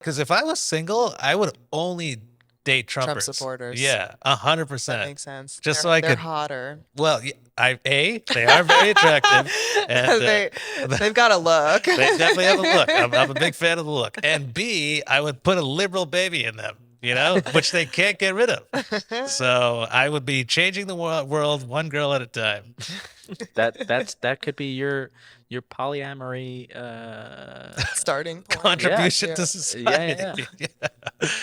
Because if I was single, I would only date Trump Trumpers. supporters. Yeah, That 100%. makes sense. Just so I They're could. hotter. Well, they are very attractive, and They've got a look. they definitely have a look. I'm a big fan of the look. And B, I would put a liberal baby in them, which they can't get rid of. So I would be changing the world one girl at a time. That could be your polyamory Starting point. Contribution Yeah. to society. Yeah.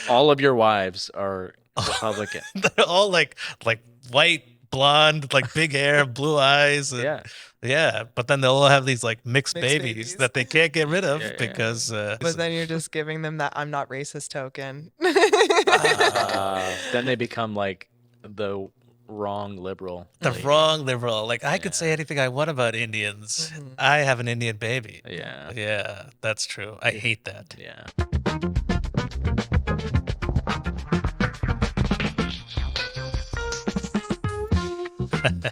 All of your wives are Republican. They're all like white, blonde, like big hair, blue eyes. Yeah. Yeah, but then they'll all have these like mixed Mixed babies babies. that they can't get rid of Yeah. because. But then you're just giving them that I'm not racist token. Then they become like the wrong liberal. the Like, wrong liberal. Like I could Yeah. say anything I want about Indians. Mhm. I have an Indian baby. Yeah. Yeah, that's true. I hate that. Yeah.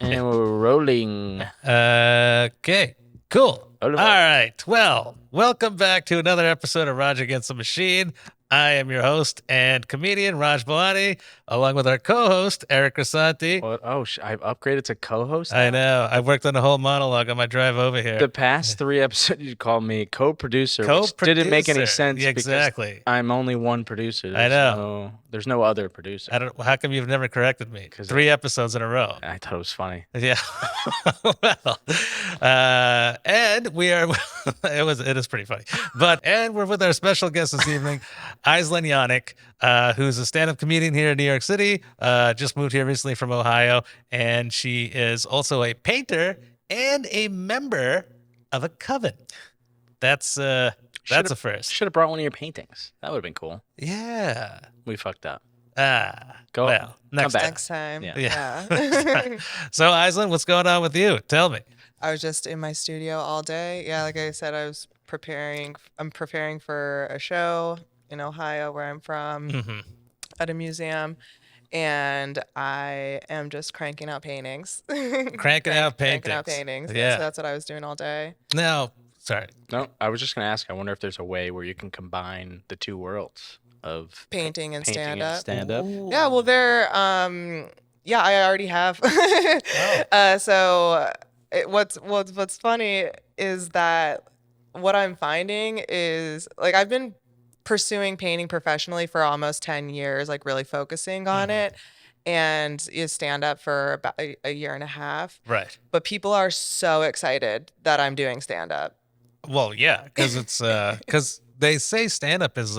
And we're rolling. Okay, cool. All All right. right. Well, welcome back to another episode of Raj Against the Machine. I am your host and comedian, Raj Bhalani, along with our co-host, Eric Crisanti. What? Oh, I've upgraded to co-host. I now? know. I worked on a whole monologue on my drive over here. The past 3 episodes, you called me co-producer, which didn't make any Co-producer. sense. Yeah, because exactly. I'm only one producer. I know. There's no other producer. I don't. How come you've never corrected me? 'Cause 3 episodes in a row. I thought it was funny. Yeah. Well, and we are. It is pretty funny. And we're with our special guest this evening, Aislinn Janek, who's a stand-up comedian here in New York City. Just moved here recently from Ohio, and she is also a painter and a member of a coven. That's a first. Should have brought one of your paintings. That would have been cool. Yeah. We fucked up. Go. Well, next back. time. Next time. Yeah. Yeah. So, Aislinn, what's going on with you? Tell me. I was just in my studio all day. Yeah, like I said, I'm preparing for a show in Ohio where I'm from Mm-hmm. at a museum. And I am just cranking out paintings. Cranking out Cranking out paintings. paintings. Yeah. So that's what I was doing all day. Now, sorry. No, I was just gonna ask. I wonder if there's a way where you can combine the two worlds of Painting and painting stand and up. stand-up. Yeah, well, yeah, I already have. So what's funny is that what I'm finding is like I've been pursuing painting professionally for almost 10 years, like really focusing on it, and you stand up for about a year and a half. Right. But people are so excited that I'm doing stand up. Well, yeah, because it's because they say stand-up is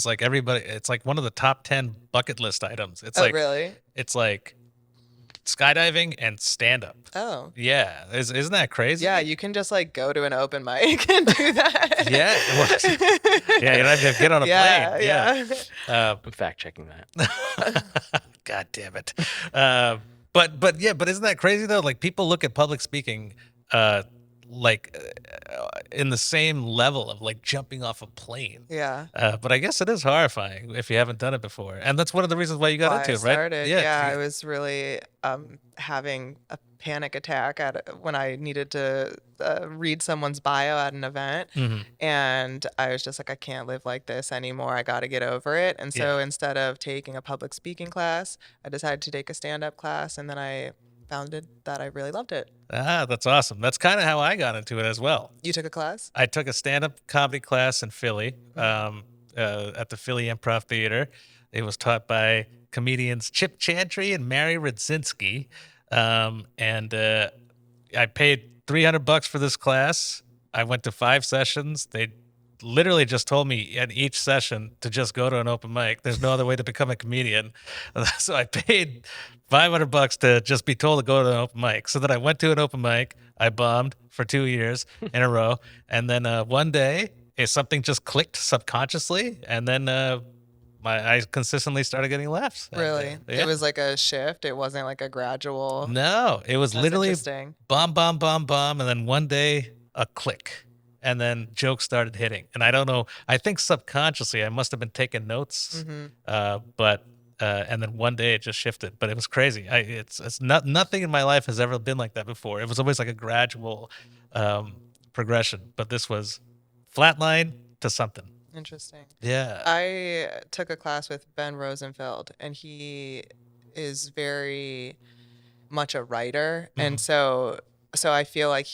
like everybody. It's like one of the top 10 bucket list items. It's Oh, like really? it's like skydiving and stand-up. Oh. Yeah, isn't that crazy? Yeah, you can just like go to an open mic and do that. Yeah. Yeah, you don't have to get on a Yeah, plane. yeah. I'm fact checking that. God damn it. But isn't that crazy though? Like people look at public speaking in the same level of like jumping off a plane. Yeah. But I guess it is horrifying if you haven't done it before. And that's one of the reasons why you got Why into I it, right? started. Yeah, I was really having a panic attack when I needed to read someone's bio at an event. Mhm. And I was just like, I can't live like this anymore. I got to get over it. And so instead of taking a public speaking class, I decided to take a stand-up class. And then I found that I really loved it. That's awesome. That's kind of how I got into it as well. You took a class? I took a stand-up comedy class in Philly, Mm-hmm. at the Philly Improv Theater. It was taught by comedians Chip Chantry and Mary Radzinski. I paid $300 for this class. I went to 5 sessions. They literally just told me at each session to just go to an open mic. There's no other way to become a comedian. So I paid $500 to just be told to go to an open mic. So then I went to an open mic. I bombed for 2 years in a row. And then one day, something just clicked subconsciously. And then I consistently started getting laughs. Really? Yeah. It was like a shift. It wasn't like a gradual. No, it was That's literally interesting. bomb, bomb, bomb, bomb. And then one day, a click. And then jokes started hitting. And I don't know. I think subconsciously I must have been taking notes. But and then one day it just shifted. But it was crazy. It's not, nothing in my life has ever been like that before. It was always like a gradual progression. But this was flatline to something. Interesting. Yeah. I took a class with Ben Rosenfeld, and he is very much a writer, and so I feel like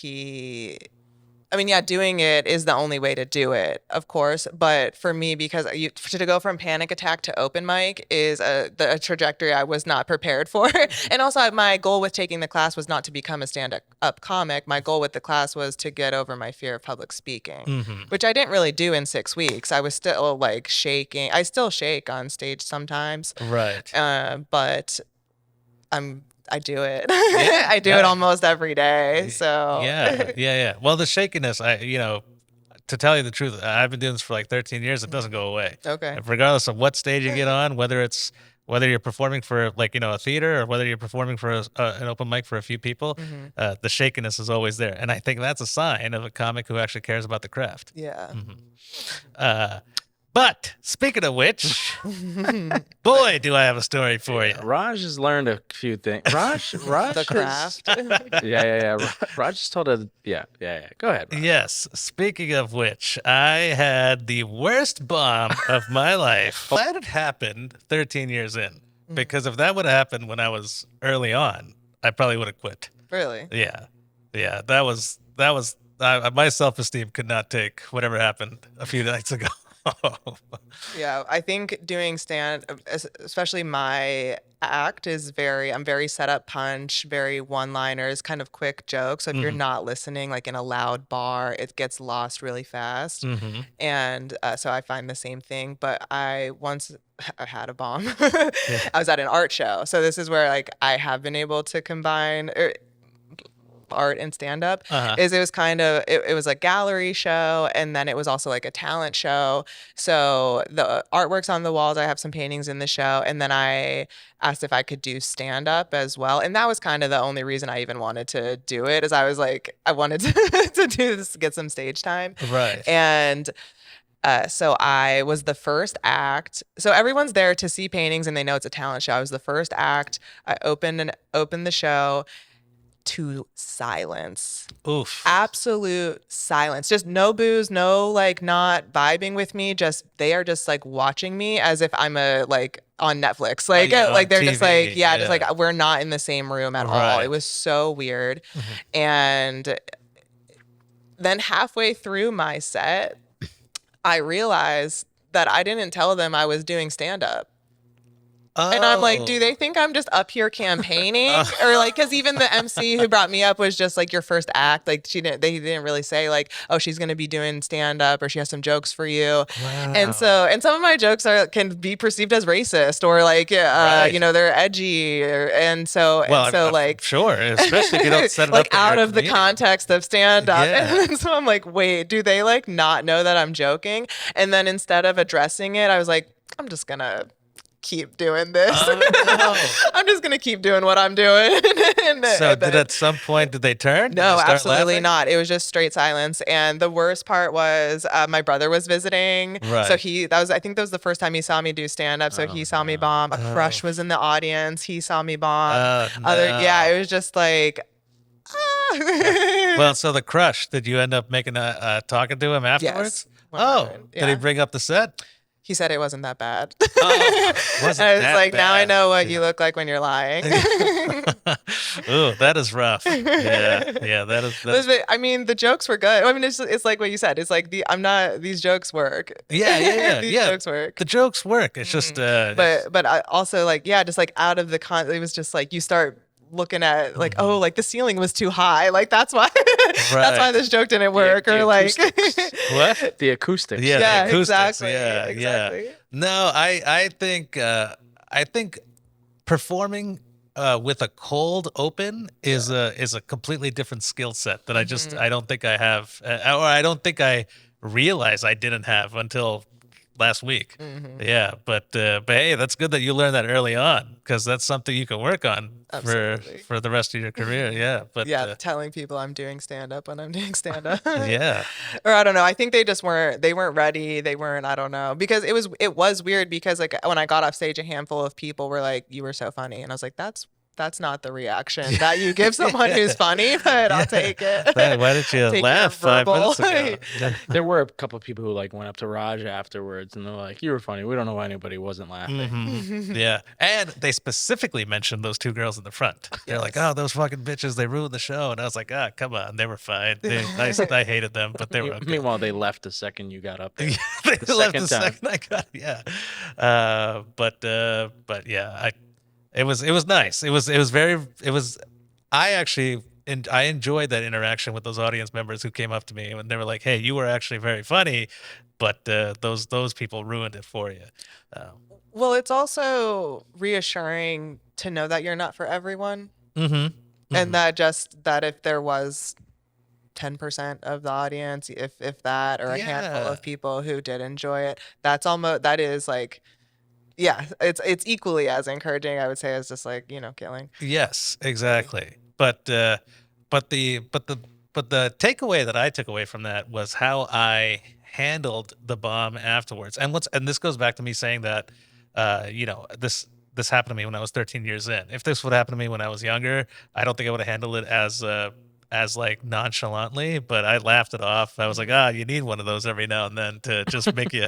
I mean, yeah, doing it is the only way to do it, of course. But for me, because to go from panic attack to open mic is a trajectory I was not prepared for. And also, my goal with taking the class was not to become a stand-up comic. My goal with the class was to get over my fear of public speaking, which I didn't really do in 6 weeks. I was still like shaking. I still shake on stage sometimes. Right. But I do it. I do it almost every day. So Yeah. Well, the shakiness, to tell you the truth, I've been doing this for like 13 years. It doesn't go away. Okay. Regardless of what stage you get on, whether you're performing for like, a theater, or whether you're performing for an open mic for a few people, the shakiness is always there. And I think that's a sign of a comic who actually cares about the craft. Yeah. But speaking of which, boy, do I have a story for you. Raj has learned a few things. Raj, The craft. Yeah. Raj just told her. Yeah. Go ahead. Raj. Yes. Speaking of which, I had the worst bomb of my life. That had happened 13 years in, because if that would have happened when I was early on, I probably would have quit. Really? Yeah. That was. My self-esteem could not take whatever happened a few nights ago. Yeah, I think doing especially my act is I'm very set up punch, very one-liners, kind of quick jokes. So if you're not listening, like in a loud bar, it gets lost really fast. And so I find the same thing. But I had a bomb. I was at an art show. So this is where like I have been able to combine art and stand-up. Is it was kind of it was a gallery show, and then it was also like a talent show. So the artwork's on the walls. I have some paintings in the show, and then I asked if I could do stand-up as well, and that was kind of the only reason I even wanted to do it. Is I was like, I wanted to do this, get some stage time, Right. and so I was the first act. So everyone's there to see paintings, and they know it's a talent show. I was the first act. I opened the show to silence. Oof. Absolute silence. Just no booze, no like not vibing with me. Just they are just like watching me as if I'm like on Netflix. Like like they're TV, just like just like we're not in the same room at all. Right. It was so weird. And then halfway through my set, I realized that I didn't tell them I was doing stand up. And I'm like, do they think I'm just up here campaigning? Or like, because even the MC who brought me up was just like your first act. Like they didn't really say like, oh, she's going to be doing stand up or she has some jokes for you. Wow. And some of my jokes can be perceived as racist or like, Right. they're edgy. I'm like, sure, especially if you don't set it like up that out you're of the comedian. context of stand up. Yeah. And so I'm like, wait, do they like not know that I'm joking? And then instead of addressing it, I was like, I'm just going to keep doing this. No. I'm just gonna keep doing what I'm doing. So at some point did they turn? No, Did they start absolutely laughing? not. It was just straight silence. And the worst part was my brother was visiting. Right. So I think that was the first time he saw me do stand up. So he saw me bomb. A crush was in the audience. He saw me bomb. No. It was just like Well, so the crush, did you end up making talking to him afterwards? Yes. Did he bring up the set? He said it wasn't that bad. Wasn't I was that like, now I bad. know what you look like when you're lying. Ooh, that is rough. Yeah, that is. I mean, the jokes were good. I mean, it's like what you said. It's like these jokes work. Yeah. These jokes work. The jokes work. It's just. But I also like, just like out of the it was just like you start looking at like, oh, like the ceiling was too high. Like that's why that's why this joke didn't work. The or like What? The acoustics. Yeah, yeah, the acoustics. exactly. Yeah. Exactly. No, I think performing with a cold open is a completely different skill set that I don't think I have, or I don't think I realized I didn't have until last week. Yeah, but hey, that's good that you learned that early on, because that's something you can work on Absolutely. for the rest of your career. Yeah, but telling people I'm doing stand up when I'm doing stand up. yeah. Or I don't know. I think they weren't ready. They weren't, I don't know. Because it was weird because like when I got off stage, a handful of people were like, you were so funny. And I was like, that's that's not the reaction that you give someone who's funny, but I'll take it. Why didn't you Take laugh your 5 verbal. minutes ago? Yeah. There were a couple of people who like went up to Raj afterwards and they're like, "You were funny. We don't know why anybody wasn't laughing." Mhm. Yeah, and they specifically mentioned those 2 girls in the front. They're like, Yes. "Oh, those fucking bitches! They ruined the show." And I was like, "Ah, come on, they were fine. I hated them, but they were okay." Meanwhile, they left the second you got up there. They The left second the time. second I got yeah. But yeah, it was nice. It was very I actually I enjoyed that interaction with those audience members who came up to me and they were like, "Hey, you were actually very funny, but those people ruined it for you." Well, it's also reassuring to know that you're not for everyone, Mm-hmm. and that if there was 10% of the audience, if that, or a handful Yeah. of people who did enjoy it, that is like, yeah, it's equally as encouraging, I would say, as just like, killing. Yes, exactly. But the takeaway that I took away from that was how I handled the bomb afterwards. And this goes back to me saying that this happened to me when I was 13 years in. If this would happen to me when I was younger, I don't think I would have handled it as like nonchalantly, but I laughed it off. I was like, you need one of those every now and then to just make you,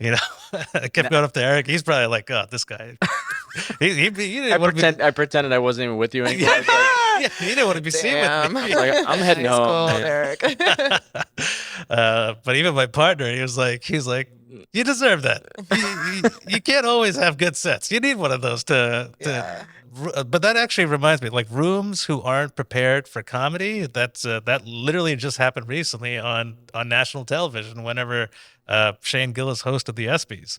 I kept going up to Eric. He's probably like, oh, this guy. He didn't want to be. I pretended I wasn't even with you anymore. I was like, Yeah, he didn't want to be seen with Damn. me. Like, I'm heading Nice home, goal, man. Eric. But even my partner, he's like, you deserve that. You can't always have good sets. You need one of those to. Yeah. But that actually reminds me, like rooms who aren't prepared for comedy. That literally just happened recently on national television. Whenever Shane Gillis hosted the ESPYs,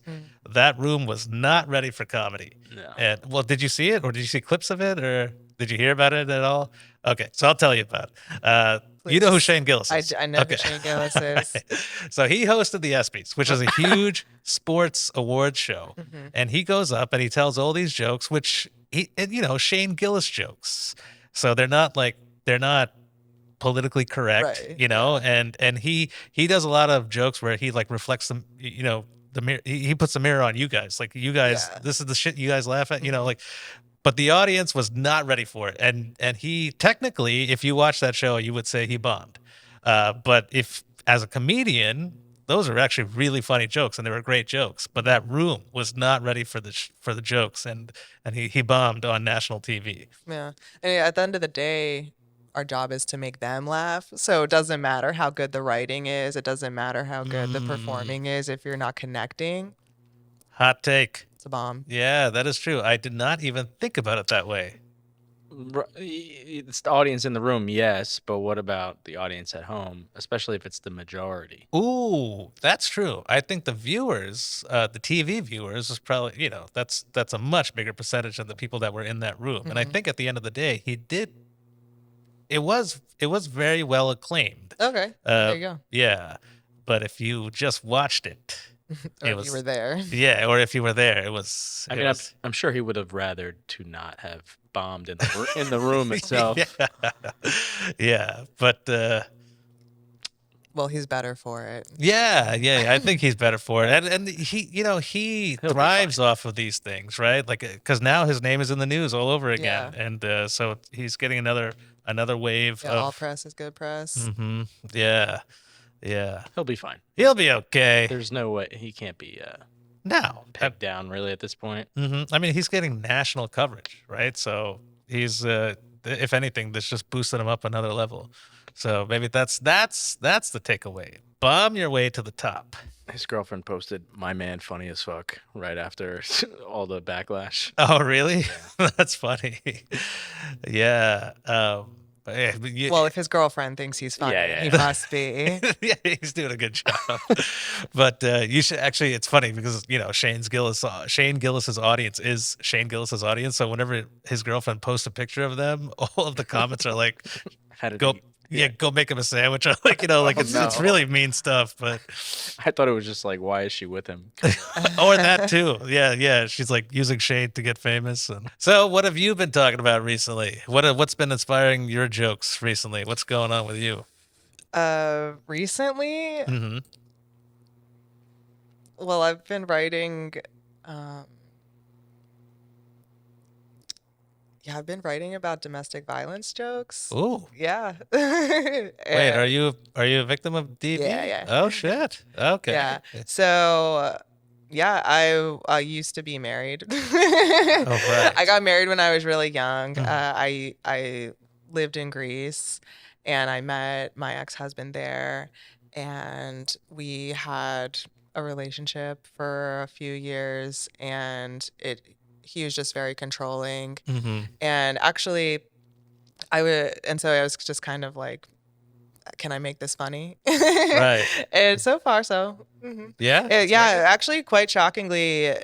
that room was not ready for comedy. No. And well, did you see it, or did you see clips of it, or did you hear about it at all? Okay, so I'll tell you about it. You know who Please. Shane Gillis is? I know Okay. who Shane Gillis is. So he hosted the ESPYs, which is a huge sports awards show, and he goes up and he tells all these jokes, which Shane Gillis jokes. So they're not politically correct, Right, and he does a lot of jokes where he like reflects them, the mirror. He puts the mirror on you guys, like you guys. Yeah. This is the shit you guys laugh at, like. But the audience was not ready for it, and he technically, if you watch that show, you would say he bombed. But if as a comedian, those are actually really funny jokes, and they were great jokes. But that room was not ready for the jokes, and he bombed on national TV. Yeah. And at the end of the day, our job is to make them laugh. So it doesn't matter how good the writing is. It doesn't matter how good the performing is. If you're not connecting, Hot take. it's a bomb. Yeah, that is true. I did not even think about it that way. It's the audience in the room, yes, but what about the audience at home, especially if it's the majority? Ooh, that's true. I think the viewers, the TV viewers, is probably that's a much bigger percentage of the people that were in that room. And I think at the end of the day, he did. It was very well acclaimed. Okay. There you go. Yeah, but if you just watched it, Or if you were there. yeah, or if you were there, it was. I mean, I'm sure he would have rathered to not have bombed in the room itself. Yeah, but. Well, he's better for it. Yeah, I think he's better for it, and he be thrives off of these things, right? Like, because now his name is in the news all over again, Yeah. and so he's getting another wave Yeah, all press is good press. Mm-hmm. Yeah, He'll be fine. he'll be okay. There's no way he can't be No, pegged down really at this point. I mean, he's getting national coverage, right? So he's, if anything, this just boosted him up another level. So maybe that's the takeaway. Bomb your way to the top. His girlfriend posted, "My man, funny as fuck," right after all the backlash. Oh, really? That's funny. Yeah. Well, if his girlfriend thinks he's funny, Yeah. he must be. Yeah, he's doing a good job. But you should actually. It's funny because Shane Gillis's audience is Shane Gillis's audience. So whenever his girlfriend posts a picture of them, all of the comments are like, How did "Go, he- go make him a sandwich." Or like it's no. really mean stuff. But I thought it was just like, why is she with him? or that too. Yeah. She's like using Shane to get famous. And so, what have you been talking about recently? What's been inspiring your jokes recently? What's going on with you? Recently, Mm-hmm. well, I've been writing Yeah, I've been writing about domestic violence jokes. Ooh. Yeah. Wait, And- are you a victim of DV? Yeah. Oh shit. Okay. Yeah. So, yeah, I used to be married. Oh, right. I got married when I was really young. Mhm. I lived in Greece, and I met my ex-husband there, and we had a relationship for a few years, and he was just very controlling. Mm-hmm. And actually, so I was just kind of like, can I make this funny? Right. And so far, so Yeah. yeah, actually, quite shockingly,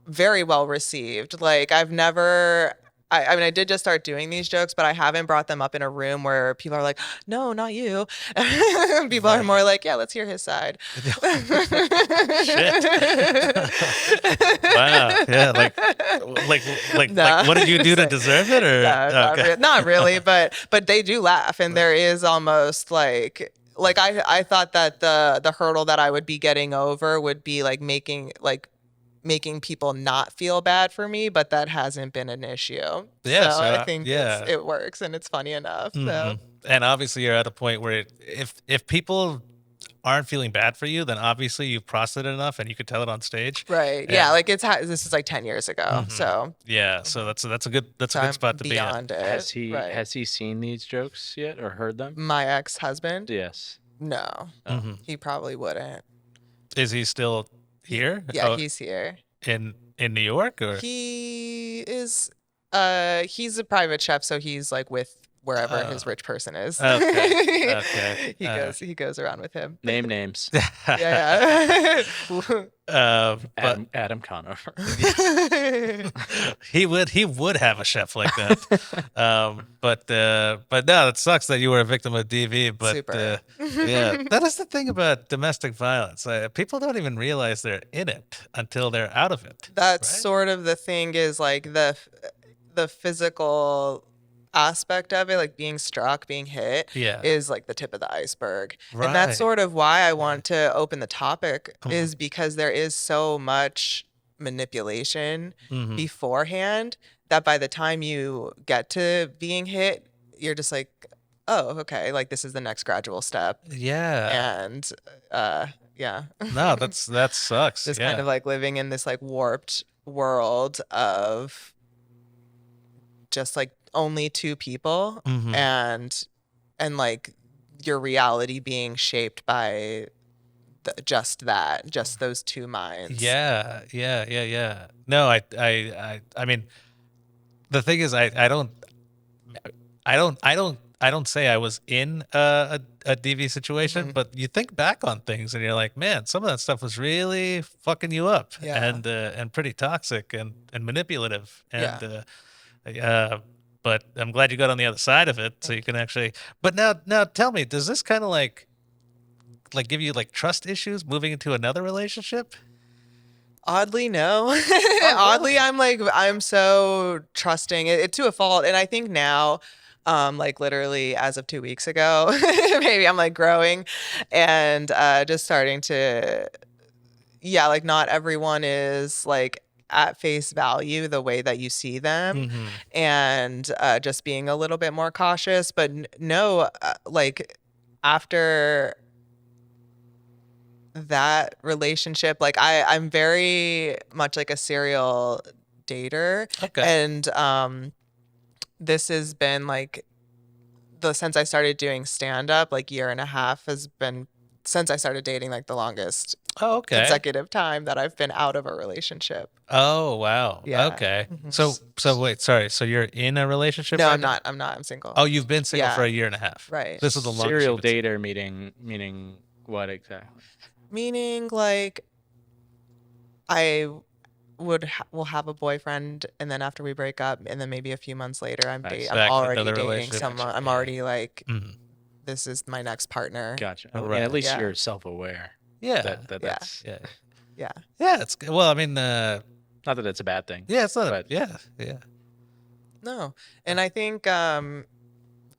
very well received. Like I've never. I mean, I did just start doing these jokes, but I haven't brought them up in a room where people are like, "No, not you." People are more like, "Yeah, let's hear his side." Shit. Wow. Yeah. Like, Nah. what did you do to deserve it? Or No, okay. not really, but they do laugh, and there is almost like I thought that the hurdle that I would be getting over would be like making people not feel bad for me, but that hasn't been an issue. Yeah, so so, I think yeah. it works and it's funny enough. So Mhm. And obviously, you're at a point where if people aren't feeling bad for you, then obviously you've processed it enough, and you could tell it on stage. right, yeah, like this is like 10 years ago, Mhm. so Yeah. So that's a good so a good I'm spot to be in. beyond it. Right. Has he seen these jokes yet or heard them? My ex-husband? Yes. No, Mhm. he probably wouldn't. Is he still here? Yeah, Oh, he's here. in New York, or He is he's a private chef, so he's like with wherever his rich person is. Okay, okay. He goes around with him. Name names. Yeah. but Adam Conover. he would have a chef like that. But no, it sucks that you were a victim of DV. But Super. yeah, that is the thing about domestic violence. People don't even realize they're in it until they're out of it. That's right? sort of the thing, is like the physical aspect of it, like being struck, being hit, Yeah. is like the tip of the iceberg. And Right. that's sort of why I want to open the topic, Mhm. is because there is so much manipulation Mhm. beforehand that by the time you get to being hit, you're just like, oh, okay, like this is the next gradual step. Yeah. And yeah. No, that sucks. Just yeah. kind of like living in this like warped world of just like only two people, Mhm. and like your reality being shaped by just those two minds. Yeah. No, I mean, the thing is, I don't say I was in a DV situation, Mhm. but you think back on things and you're like, man, some of that stuff was really fucking you up, Yeah. and pretty toxic and manipulative, Yeah. but I'm glad you got on the other side of it, so you can actually. But now tell me, does this kind of like give you like trust issues moving into another relationship? Oddly, no. really? Oddly, I'm so trusting it to a fault, and I think now, like literally as of 2 weeks ago, maybe I'm like growing, and just starting to, yeah, like not everyone is like at face value the way that you see them, Mhm. and just being a little bit more cautious. But no, like after that relationship, like I'm very much like a serial dater, Okay. and this has been like since I started doing stand up, like year and a half has been since I started dating, like the longest Oh, okay. consecutive time that I've been out of a relationship. Oh, wow. Yeah. Okay. Mhm. So wait, sorry. So you're in a relationship? No, right I'm now? not. I'm single. Oh, you've been single Yeah. for a year and a half. Right. This is the longest. Serial you've been dater meaning what exactly? Meaning like I will have a boyfriend, and then after we break up, and then maybe a few months later, I'm Back to already another dating relationship. someone. I'm Yeah. already like, Mhm. this is my next partner. Gotcha. Oh, And right. at least Yeah. you're self-aware. Yeah. That Yeah. that's Yeah. Yeah. Yeah. It's well. I mean, not that it's a bad thing. yeah. It's not. But- Yeah. Yeah. No. And I think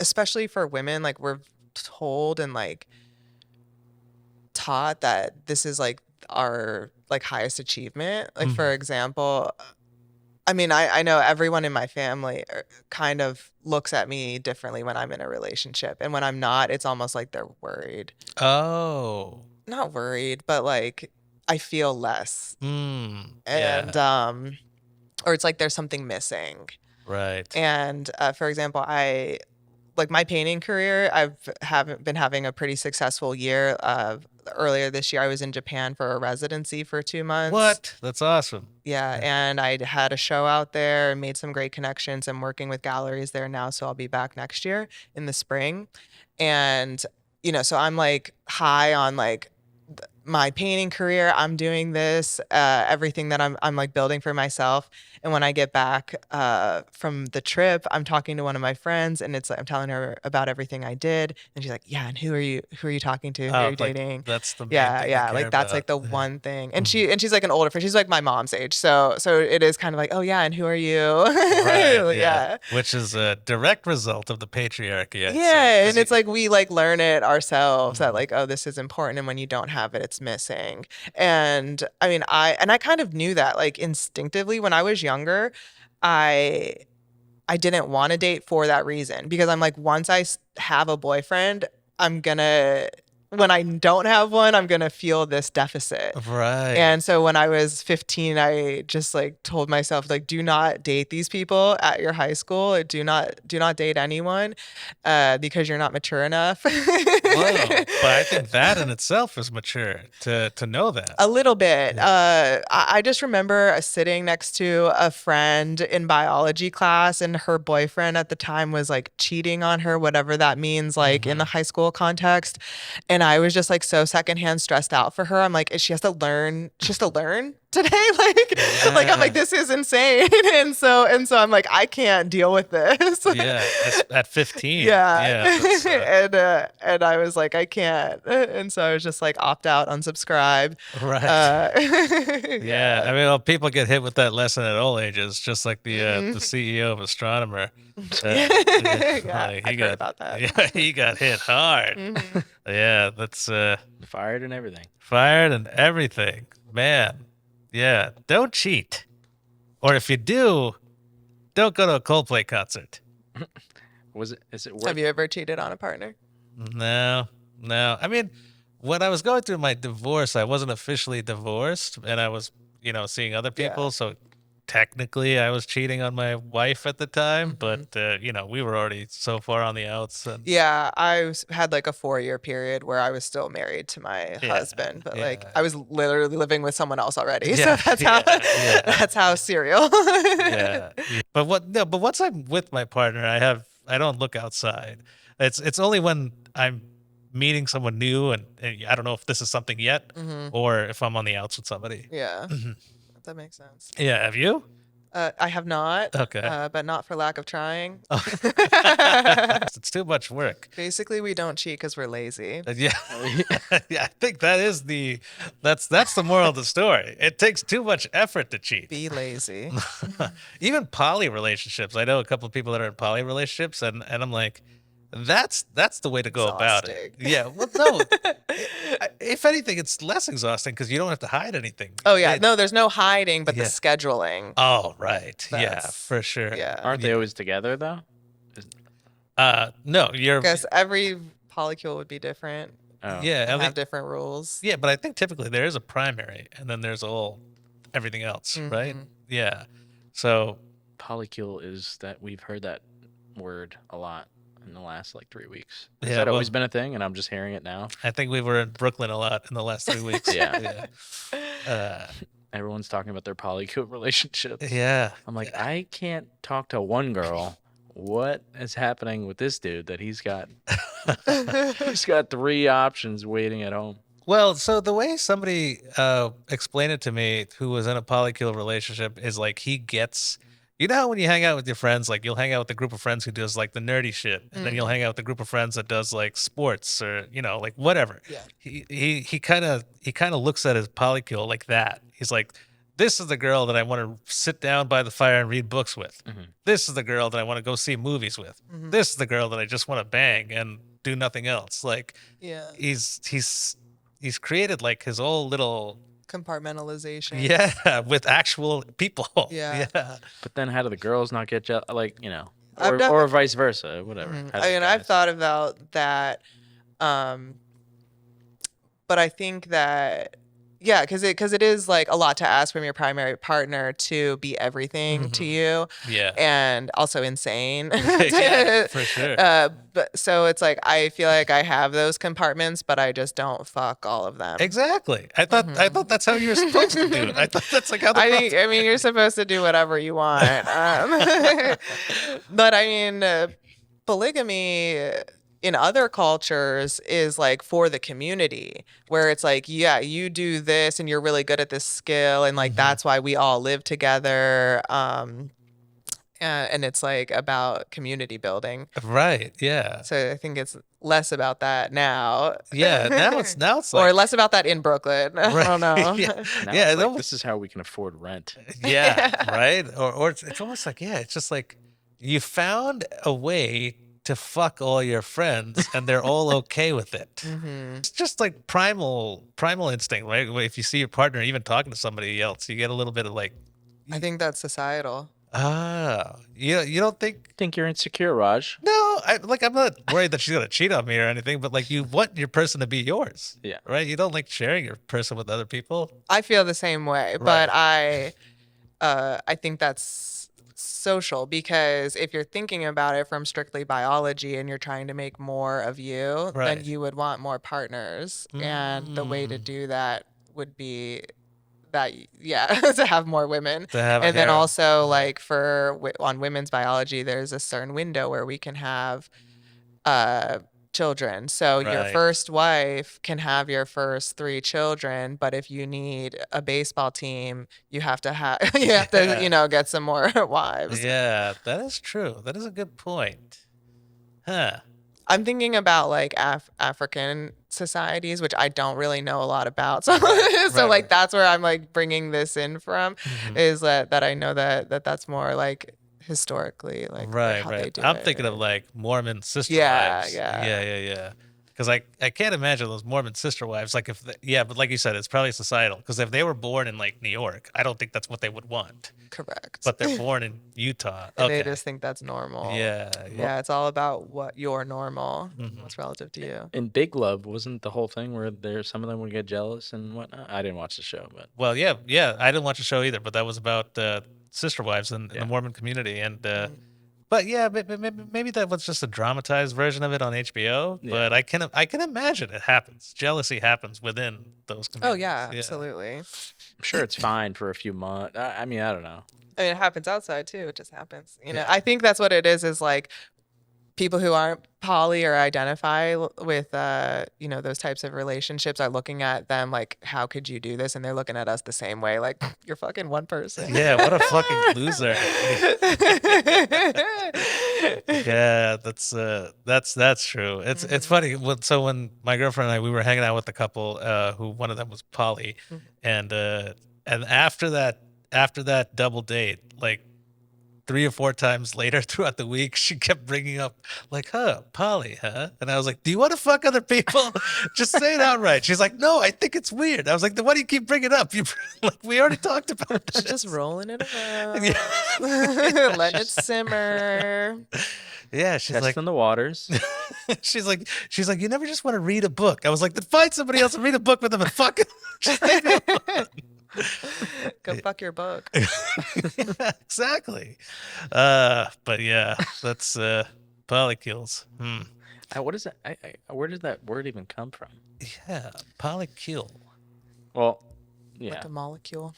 especially for women, like we're told and like taught that this is like our like highest achievement. Like for example, I mean, I know everyone in my family kind of looks at me differently when I'm in a relationship. And when I'm not, it's almost like they're worried. Oh. Not worried, but like I feel less. And, Yeah. or it's like there's something missing. Right. And for example, like my painting career, haven't been having a pretty successful year. Earlier this year, I was in Japan for a residency for 2 months. What? That's awesome. Yeah, and I had a show out there and made some great connections. I'm working with galleries there now, so I'll be back next year in the spring. And so I'm like high on like my painting career. I'm doing this, everything that I'm like building for myself. And when I get back from the trip, I'm talking to one of my friends, and it's like I'm telling her about everything I did, and she's like, "Yeah, and who are you talking to? Who are you like, dating?" that's the main Yeah, thing I yeah, care like that's like the about. one thing. And she's like an older friend. She's like my mom's age, so it is kind of like, "Oh yeah, and who are you?" Right. Yeah. Which is a direct result of the patriarchy. I'd say, Yeah, 'cause and it's like we like learn it ourselves that Mhm. like, oh, this is important, and when you don't have it, it's missing. And I mean, I kind of knew that like instinctively when I was younger. I didn't want to date for that reason, because I'm like, once I have a boyfriend, when I don't have one, I'm gonna feel this deficit. Right. And so when I was 15, I just like told myself, like, do not date these people at your high school. Or do not date anyone, because you're not mature enough. Whoa. But I think that in itself is mature to know that. A little bit. Yeah. I just remember sitting next to a friend in biology class, and her boyfriend at the time was like cheating on her, whatever that means, like in the high school context. And I was just like so secondhand stressed out for her. I'm like, she has to learn today. Like I'm like, this is insane. And so I'm like, I can't deal with this. Yeah. At 15. Yeah. That's, And I was like, I can't. And so I was just like opt out, unsubscribe. right. Yeah. I mean, well, people get hit with that lesson at all ages, just like the CEO of Astronomer. Yeah, Like, I've heard about that. Yeah, he got hit hard. Yeah, that's Fired and everything. fired and everything. Man. Yeah. Don't cheat. Or if you do, don't go to a Coldplay concert. Is it worth Have you ever cheated on a partner? No. I mean, when I was going through my divorce, I wasn't officially divorced, and I was, seeing other people. Yeah. So technically, I was cheating on my wife at the time, but we were already so far on the outs. And Yeah, had like a 4-year period where I was still married to my husband, but like yeah. I was literally living with someone else already. Yeah, So that's how yeah. that's how serial. yeah. But once I'm with my partner, I don't look outside. It's only when I'm meeting someone new, and I don't know if this is something yet, or if I'm on the outs with somebody. Yeah. That makes sense. Yeah, have you? I have not. Okay. But not for lack of trying. It's too much work. Basically, we don't cheat because we're lazy. Yeah, yeah. I think that's the moral of the story. It takes too much effort to cheat. Be lazy. Even poly relationships. I know a couple of people that are in poly relationships, and I'm like, that's the way to go about it. Exhausting. Yeah. Well, no. If anything, it's less exhausting because you don't have to hide anything. Oh yeah, no, there's no hiding, but the Yeah. scheduling. Oh, right. Yeah, That's- for sure. Yeah. Aren't they always together though? No, you're. Because every polycule would be different. Oh. Yeah, I And mean, have different rules. yeah, but I think typically there is a primary, and then there's everything else, right? Yeah. So Polycule is that we've heard that word a lot in the last like 3 weeks. Has Yeah, that always well- been a thing and I'm just hearing it now? I think we were in Brooklyn a lot in the last 3 weeks. Yeah. Yeah. Everyone's talking about their polycule relationships. Yeah. I'm like, I can't talk to one girl. What is happening with this dude that he's got 3 options waiting at home? Well, so the way somebody explained it to me who was in a polycule relationship is like he gets, how when you hang out with your friends, like you'll hang out with a group of friends who does like the nerdy shit, and then you'll hang out with a group of friends that does like sports or like whatever. Yeah. He kind of looks at his polycule like that. He's like, this is the girl that I want to sit down by the fire and read books with. This is the girl that I want to go see movies with. This is the girl that I just want to bang and do nothing else. Like Yeah. he's created like his whole little Compartmentalization. Yeah, with actual people. Yeah. Yeah. But then how do the girls not get jealous? Like, I've or vice versa, whatever. Mhm. How do I the mean, I've guys- thought about that, um, but I think that yeah, because it is like a lot to ask from your primary partner to be everything to Mhm. you, Yeah. and also insane. Yeah, for sure. But so it's like I feel like I have those compartments, but I just don't fuck all of them. Exactly. I thought that's how you were supposed to do it. I thought that's like how the I mean, you're supposed to do whatever you want. But I mean, polygamy in other cultures is like for the community, where it's like, yeah, you do this and you're really good at this skill, and like that's why we all live together. And it's like about community building. Right. Yeah. So I think it's less about that now. Yeah. Now it's or like less about that in Brooklyn. I don't know. yeah. Now Yeah, it's it like, almost- this is how we can afford rent. Yeah. Right. Or it's almost like, yeah, it's just like you found a way to fuck all your friends and they're all okay with it. Mhm. It's just like primal instinct, right? If you see your partner even talking to somebody else, you get a little bit of like, I think that's societal. you don't think? Think you're insecure, Raj? No, I'm not worried that she's gonna cheat on me or anything, but like you want your person to be yours. Yeah. Right? You don't like sharing your person with other people. I feel the same way, but I think that's social, because if you're thinking about it from strictly biology and you're trying to make more of you, Right. then you would want more partners, and the way to do that would be that to have more women. To have a And then harem. also like on women's biology, there's a certain window where we can have children. So your Right. first wife can have your first 3 children, but if you need a baseball team, you have to Yeah. get some more wives. Yeah, that is true. That is a good point. Huh. I'm thinking about like African societies, which I don't really know a lot about. So Right, so like right. that's where I'm like bringing this in from, is that I know that that's more like historically like Right, how they right. do I'm it. thinking of like Mormon sister Yeah, wives. yeah. Yeah. Because I can't imagine those Mormon sister wives. Like but like you said, it's probably societal. Because if they were born in like New York, I don't think that's what they would want. Correct. But they're born in Utah. and Okay. they just think that's normal. Yeah. Yeah, it's all about what you're normal, Mhm. what's relative to you. In Big Love, wasn't the whole thing where some of them would get jealous and whatnot? I didn't watch the show, but Well, yeah. I didn't watch the show either, but that was about sister wives in the Yeah. Mormon community, and but yeah, maybe that was just a dramatized version of it on HBO. Yeah. But I can imagine it happens. Jealousy happens within those Oh communities. yeah, absolutely. I'm sure it's fine for a few months. I mean, I don't know. I mean, it happens outside too. It just happens. I think that's what it is like people who aren't poly or identify with those types of relationships are looking at them like, how could you do this? And they're looking at us the same way, like, you're fucking one person. Yeah, what a fucking loser. Yeah, that's true. It's funny. When my girlfriend and I, we were hanging out with a couple who one of them was poly, and after that double date, like 3 or 4 times later throughout the week, she kept bringing up like, poly, huh? And I was like, do you want to fuck other people? Just say it outright. She's like, no, I think it's weird. I was like, then why do you keep bringing it up? We already talked about this. Just rolling it around, Yeah. letting it simmer. Yeah, she's like, Testing the waters. she's like, you never just want to read a book. I was like, then find somebody else and read a book with them and fuck it. Just leave me alone. Go fuck your book. Yeah, exactly. But yeah, that's polycules. What is that? Where does that word even come from? Yeah, polycule. Well, yeah. Like a molecule.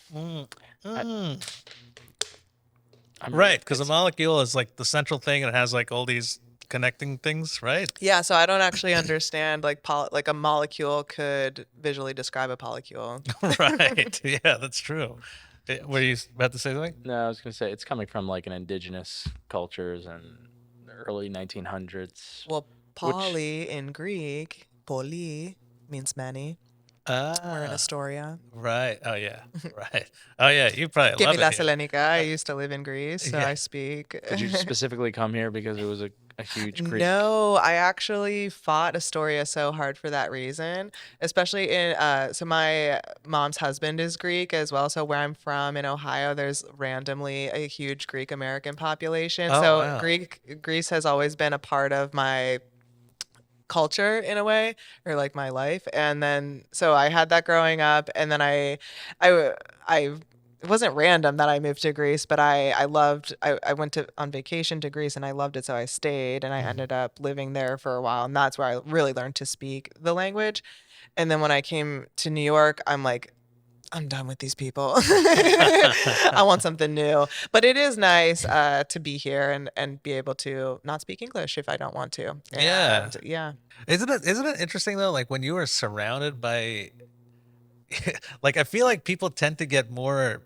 Right, because a molecule is like the central thing, and it has like all these connecting things, right? Yeah, so I don't actually understand like a molecule could visually describe a polycule. Right. Yeah, that's true. Were you about to say something? No, I was gonna say it's coming from like an indigenous cultures and the early 1900s. Well, poly in Greek, poly means many. We're in Ah, Astoria. right. Oh yeah, right. Oh yeah, you probably Give me love La it here. Salenica. I used to live in Greece, so Yeah. I speak. Did you specifically come here because it was a huge Greek? No, I actually fought Astoria so hard for that reason, especially in so my mom's husband is Greek as well. So where I'm from in Ohio, there's randomly a huge Greek American population. Oh So wow. Greece has always been a part of my culture in a way, or like my life. And then so I had that growing up, and then I it wasn't random that I moved to Greece, but I went to on vacation to Greece and I loved it, so I stayed and I Mhm. ended up living there for a while, and that's where I really learned to speak the language. And then when I came to New York, I'm like, I'm done with these people. I want something new. But it is nice to be here and be able to not speak English if I don't want to. Yeah. And yeah. Isn't it interesting though? Like when you are surrounded by, like I feel like people tend to get more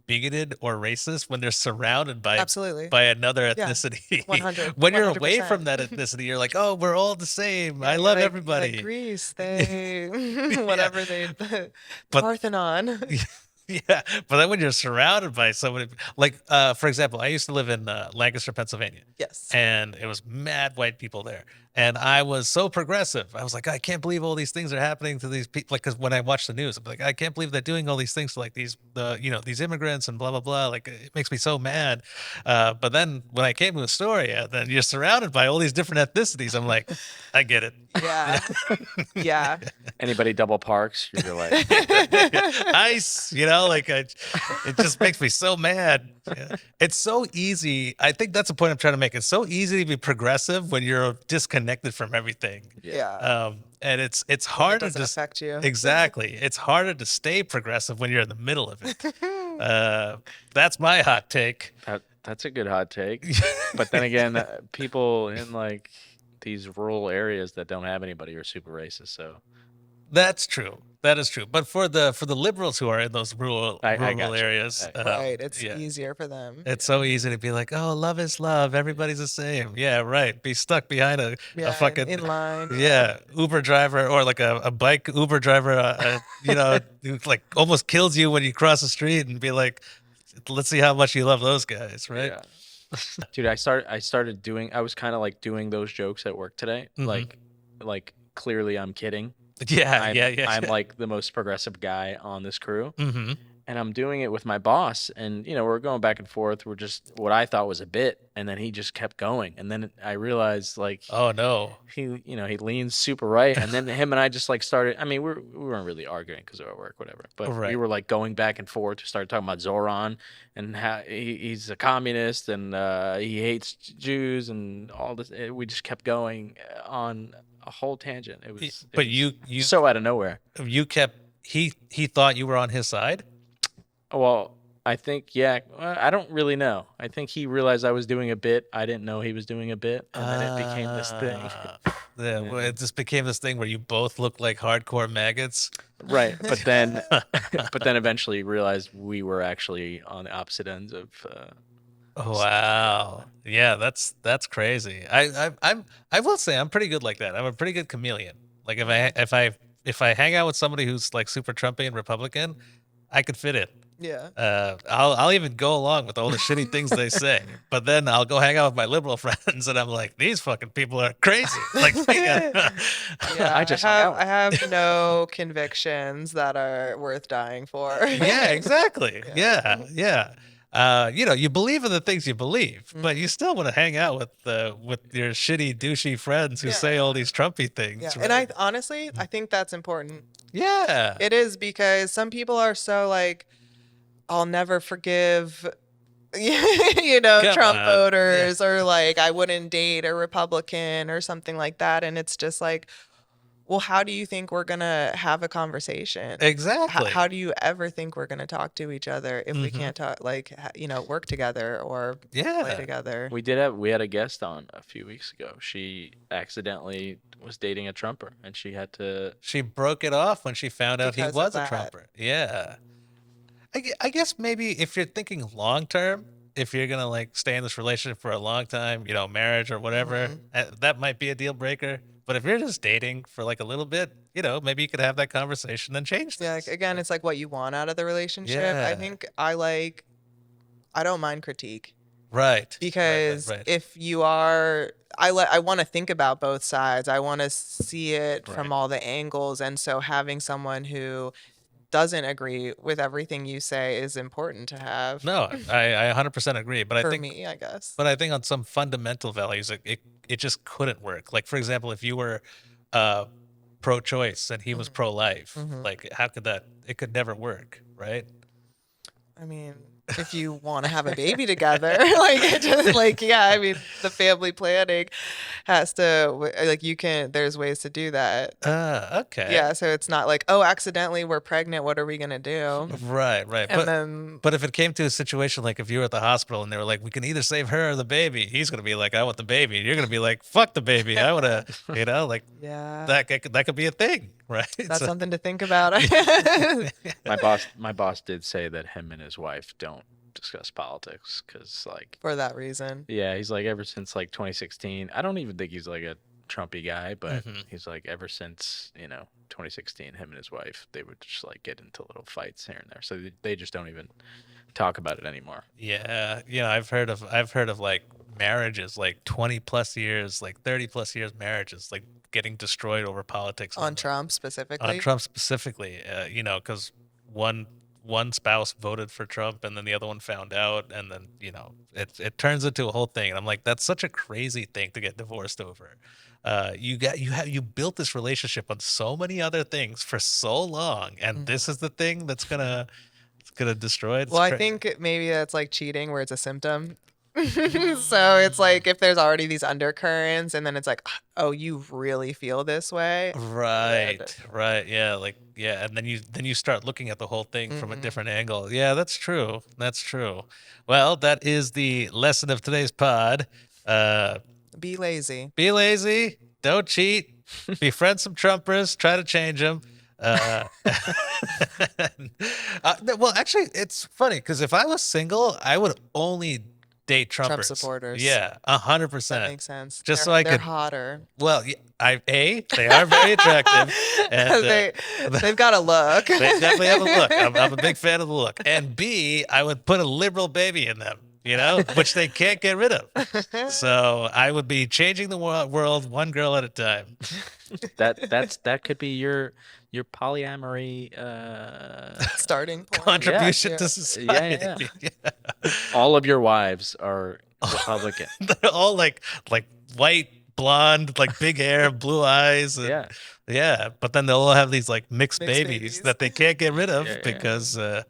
bigoted or racist when they're surrounded Absolutely. by another Yeah. ethnicity. 100 When you're away from 100%. that ethnicity, you're like, oh, we're all the same. I Yeah, love like everybody. Greece, they Yeah. whatever they the But Parthenon. yeah, but then when you're surrounded by somebody, like for example, I used to live in Lancaster, Pennsylvania, Yes. and it was mad white people there, and I was so progressive. I was like, I can't believe all these things are happening to these people. Like, because when I watch the news, I'm like, I can't believe they're doing all these things to like these immigrants and blah blah blah. Like, it makes me so mad. But then when I came to Astoria, then you're surrounded by all these different ethnicities. I'm like, I get it. Yeah. Yeah. Anybody double parks, you're like, Ice, it just makes me so mad. Yeah. It's so easy. I think that's the point I'm trying to make. It's so easy to be progressive when you're disconnected from everything. Yeah. And it's When it harder to doesn't affect you. exactly. It's harder to stay progressive when you're in the middle of it. That's my hot take. that's a good hot take. But then again, people in like these rural areas that don't have anybody are super racist. So That's true. That is true. But for the liberals who are in those rural I rural gotcha. areas, Right. It's yeah. easier for them. It's so easy to be like, oh, love is love. Everybody's the same. Yeah, right. Be stuck behind a Yeah. fucking In line. yeah Uber driver or like a bike Uber driver, who like almost kills you when you cross the street and be like, let's see how much you love those guys, right? yeah. Dude, I started doing. I was kind of like doing those jokes at work today. Mhm. Like clearly I'm kidding. Yeah, I'm, yeah. I'm like the most progressive guy on this crew. Mm-hmm. And I'm doing it with my boss, and we're going back and forth. We're just what I thought was a bit, and then he just kept going, and then I realized like Oh no. he leans super right, and then him and I just like started. I mean, we weren't really arguing because of our work, whatever, but we Right. were like going back and forth. We started talking about Zoran and how he's a communist and he hates Jews and all this. We just kept going on a whole tangent. It was, But it was you so out of nowhere. kept he thought you were on his side. Well, I think, yeah. I don't really know. I think he realized I was doing a bit. I didn't know he was doing a bit, and then it became this thing. Yeah, well, it just became this thing where you both look like hardcore maggots. Right, but then, but then eventually realized we were actually on the opposite ends of. Wow. Yeah, that's crazy. I will say I'm pretty good like that. I'm a pretty good chameleon. Like if I hang out with somebody who's like super Trumpy and Republican, I could fit in. Yeah. I'll even go along with all the shitty things they say, but then I'll go hang out with my liberal friends, and I'm like, these fucking people are crazy. Like, Yeah, I just hung out. I have no convictions that are worth dying for. yeah, exactly. Yeah. You believe in the things you believe, but you still want to hang out with your shitty, douchey friends who Yeah. say all these Trumpy things. Yeah. Right? And I honestly, I think that's important. yeah. It is, because some people are so like, I'll never forgive, Come Trump on. voters, or like, I wouldn't date a Republican or something like that. And it's just like, well, how do you think we're going to have a conversation? Exactly. How do you ever think we're going to talk to each other if we Mhm. can't talk, like, work together or play Yeah. together? We had a guest on a few weeks ago. She accidentally was dating a Trumper, and she had to. She broke it off when she found out he Because of was a that. Trumper. Yeah. I guess maybe if you're thinking long term, if you're gonna like stay in this relationship for a long time, marriage or whatever, Mhm. that might be a deal breaker. But if you're just dating for like a little bit, maybe you could have that conversation and change Yeah, things. again, it's like what you want out of the relationship. Yeah. I think I don't mind critique. Right. Because right. if you are, I want to think about both sides. I want to see it Right. from all the angles, and so having someone who doesn't agree with everything you say is important to have. No, I 100% agree. But I For think me, I guess. But I think on some fundamental values, it just couldn't work. Like, for example, if you were pro-choice and he was pro-life, like, how could that? It could never work, right? I mean, if you want to have a baby together, like it just like yeah, I mean, the family planning has to like there's ways to do that. Okay. Yeah, so it's not like, oh, accidentally we're pregnant, what are we gonna do? Right. And then But if it came to a situation like if you were at the hospital and they were like, we can either save her or the baby, he's gonna be like, I want the baby. And you're gonna be like, fuck the baby. I wanna, like yeah, that could be a thing, right? that's So- something to think about. My boss did say that him and his wife don't discuss politics because, like, For that reason. yeah, he's like ever since like 2016. I don't even think he's like a Trumpy guy, but he's like ever since 2016, him and his wife, they would just like get into little fights here and there. So they just don't even talk about it anymore. Yeah, I've heard of like marriages like 20 plus years, like 30 plus years marriages like getting destroyed over politics On Trump specifically. on Trump specifically, because one spouse voted for Trump and then the other one found out, and then it turns into a whole thing. And I'm like, that's such a crazy thing to get divorced over. You built this relationship on so many other things for so long, and this is the thing that's gonna destroy it. Well, I think maybe that's like cheating where it's a symptom. So it's like if there's already these undercurrents and then it's like, oh, you really feel this way. Right, yeah, and then you start looking at the whole thing from a different angle. Yeah, that's true. Well, that is the lesson of today's pod. Be lazy. Be lazy, don't cheat, befriend some Trumpers, try to change them. Well, actually, it's funny because if I was single, I would only date Trumpers. Trump supporters. Yeah, 100%. That makes sense. Just they're, so I they're could- hotter. Well, they are very attractive, and They've got a look. they definitely have a look. I'm a big fan of the look. And B, I would put a liberal baby in them, which they can't get rid of. So I would be changing the world one girl at a time. That could be your polyamory Starting point. Contribution Yeah. to society. Yeah. All of your wives are Republican. They're all like white, blonde, like big hair, blue eyes. And, yeah. But then they'll all have these like mixed babies that they can't get rid of because they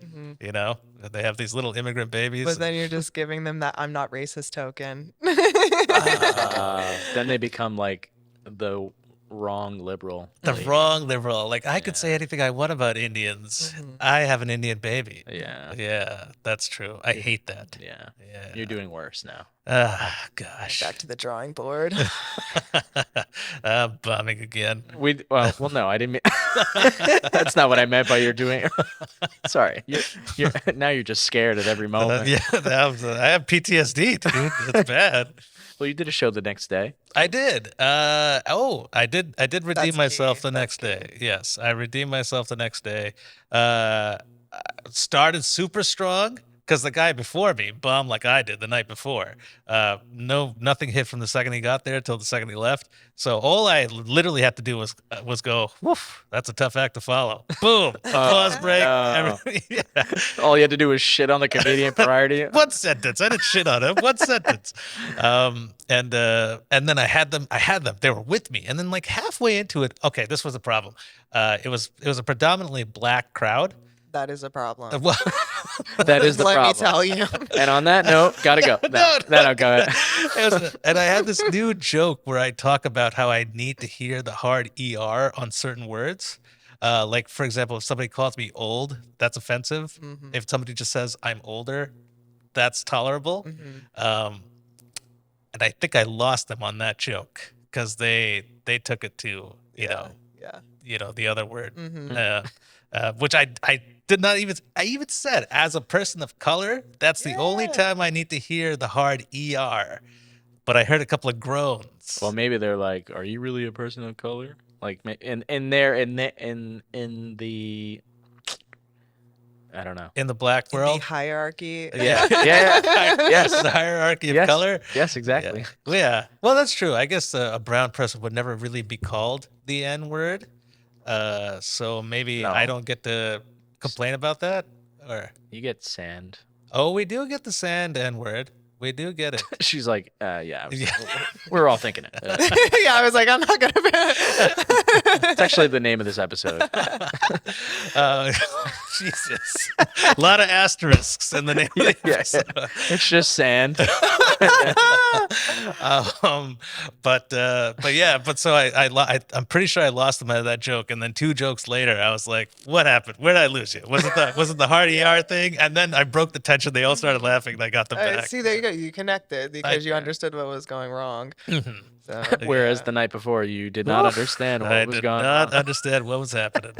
have these little immigrant babies. But then you're just giving them that I'm not racist token. Then they become like the wrong liberal. The wrong liberal. Like I could say anything I want about Indians. I have an Indian baby. Yeah, that's true. I hate that. Yeah. You're doing worse now. Gosh. Back to the drawing board. Bombing again. Well, no, I didn't mean. That's not what I meant by you're doing. Sorry, you're now you're just scared at every moment. I have PTSD, dude. It's bad. Well, you did a show the next day. I did. I did redeem That's myself key. the next day. Yes, I redeemed myself the next day. Started super strong because the guy before me bombed like I did the night before. Nothing hit from the second he got there till the second he left. So all I literally had to do was go, woof, that's a tough act to follow. Boom, applause break. no. Yeah. All you had to do was shit on the comedian prior to you. One sentence. I didn't shit on him. One sentence. And then I had them. They were with me. And then like halfway into it, okay, this was a problem. It was a predominantly black crowd. That is a problem. Well, That is the Let problem. me tell you. And on that note, gotta go. No, go ahead. and I had this new joke where I talk about how I need to hear the hard ER on certain words. Like, for example, if somebody calls me old, that's offensive. If somebody just says I'm older, that's tolerable. And I think I lost them on that joke because they took it to, the other word, which I did not even, I even said as a person of color, that's the only time I need to hear the hard ER. But I heard a couple of groans. Well, maybe they're like, "Are you really a person of color?" Like in the I don't know. In the black The world. hierarchy. Yeah. Yeah. Yes. The hierarchy of Yes. color. Yes, exactly. Yeah. Well, that's true. I guess a brown person would never really be called the N word. So maybe No. I don't get to complain about that. Or You get sand. oh, we do get the sand N word. We do get it. She's like, yeah, Yeah. we're all thinking it. Yeah, I was like, I'm not gonna. It's actually the name of this episode. Jesus, a lot of asterisks in the name of the Yeah. episode. It's just sand. But yeah, but so I'm pretty sure I lost him out of that joke, and then 2 jokes later, I was like, "What happened? Where did I lose you? Was it the hard ER thing?" And then I broke the tension. They all started laughing. And I got them back. See, there you go. You connected because you I- understood what was going wrong. Mhm. So, Whereas yeah. the night before, you did not understand what I was did going not on. understand what was happening.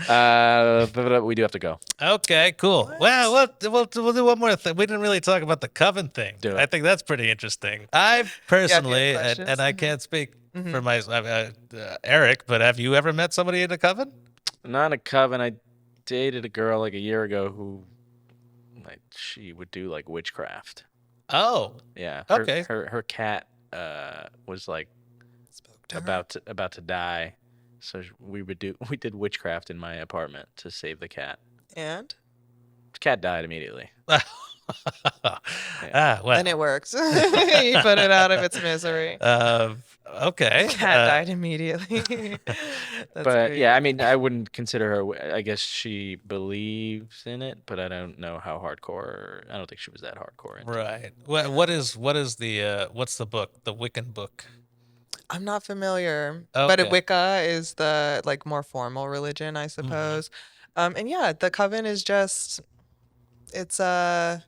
But we do have to go. Okay, cool. Well, we'll do one more thing. We didn't really talk about the Coven thing. Do it. I think that's pretty interesting. I personally, questions? and I can't speak for my Eric, but have you ever met somebody in a Coven? Not a coven. I dated a girl like a year ago who, like, she would do like witchcraft. Oh, Yeah. Okay. Her cat was like Spoke to her. about to die, so we did witchcraft in my apartment to save the cat. And The cat died immediately. well, and it works. You put it out of its misery. okay. Cat died immediately. That's But great. yeah, I mean, I wouldn't consider her. I guess she believes in it, but I don't know how hardcore. I don't think she was that hardcore. into it. Right. What is the what's the book? The Wiccan book. I'm not familiar, Okay. but Wicca is the like more formal religion, I suppose. And yeah, the coven is just it's a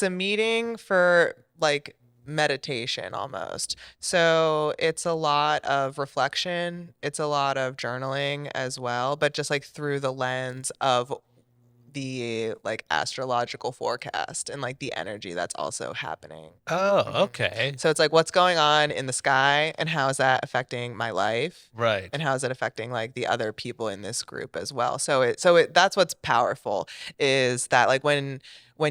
meeting for like meditation almost. So it's a lot of reflection, it's a lot of journaling as well, but just like through the lens of the like astrological forecast and like the energy that's also happening. Oh, okay. So it's like what's going on in the sky and how is that affecting my life Right. and how is it affecting like the other people in this group as well. So that's what's powerful is that like when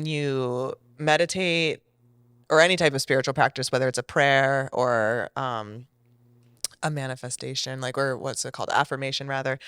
you meditate or any type of spiritual practice, whether it's a prayer or a manifestation, like, or what's it called, affirmation rather,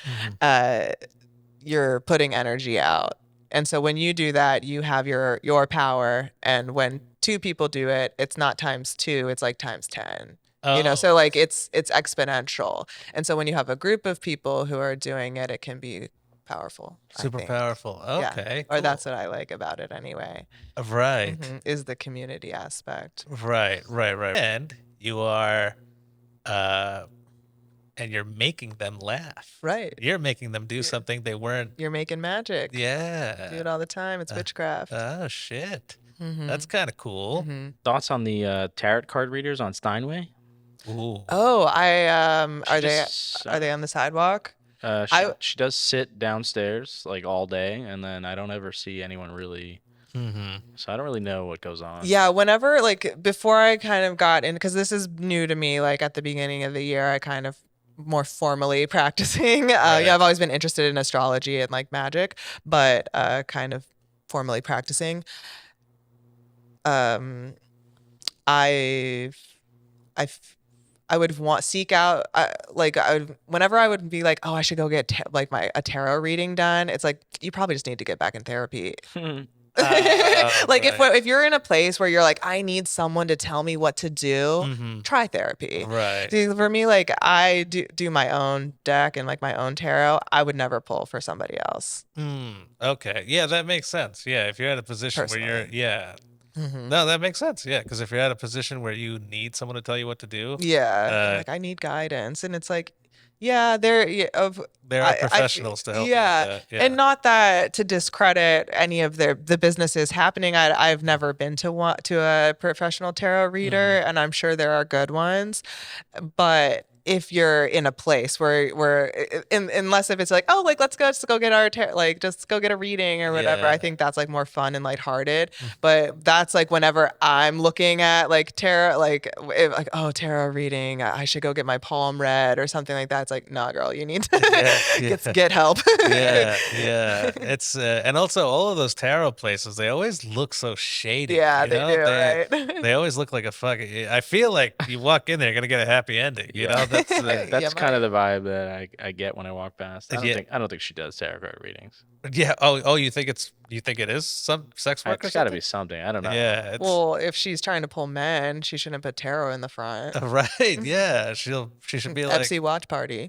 you're putting energy out. And so when you do that, you have your power. And when 2 people do it, it's not times 2, it's like times 10. You know, Oh. so like it's exponential. And so when you have a group of people who are doing it, it can be powerful. I Super think. powerful. Yeah. Okay. Or that's cool. what I like about it anyway. Right. Is the community aspect. Right. And you are and you're making them laugh. Right. You're making them do something they weren't. You're making magic. Yeah. Do it all the time. It's witchcraft. Oh shit. Mhm. That's kind of cool. Mhm. Thoughts on the tarot card readers on Steinway? Ooh. Oh, are Just- they on the sidewalk? She does sit downstairs like all day, and then I don't ever see anyone really. Mm-hmm. So I don't really know what goes on. Yeah, whenever like before I kind of got in, because this is new to me, like at the beginning of the year, I kind of more formally practicing. Right. Yeah, I've always been interested in astrology and like magic, but kind of formally practicing. I would seek out whenever I would be like, oh, I should go get a tarot reading done. It's like you probably just need to get back in therapy. Like right. if you're in a place where you're like, I need someone to tell me what to do, Mm-hmm. try therapy. Right. See, for me, like I do my own deck and like my own tarot. I would never pull for somebody else. Okay. Yeah, that makes sense. Yeah, if you're at a position where you're, Personally. yeah. Mhm. No, that makes sense. Yeah, because if you're at a position where you need someone to tell you what to do, Yeah, like I need guidance, and it's like, yeah, there there are professionals to help you yeah, with that. Yeah. and not that to discredit any of the businesses happening. I've never been to a professional tarot reader, Mm-hmm. and I'm sure there are good ones, but if you're in a place unless if it's like, oh, like let's go get our just go get a reading or whatever. Yeah. I think that's like more fun and lighthearted. But that's like whenever I'm looking at like tarot, like oh, tarot reading, I should go get my palm read or something like that. It's like, nah, girl, you need to get help. Yeah. It's and also all of those tarot places, they always look so shady. Yeah, you they know? do, right? They always look like a fucking. I feel like you walk in there, you're gonna get a happy ending. You know, that's That's kind of the vibe that I get when I walk past. I don't think she does tarot card readings. yeah. Oh, you think it is some sex work or It's got to something? be something. I don't know. Yeah. It's, Well, if she's trying to pull men, she shouldn't put tarot in the front. right. Yeah. She should be like. FC watch party.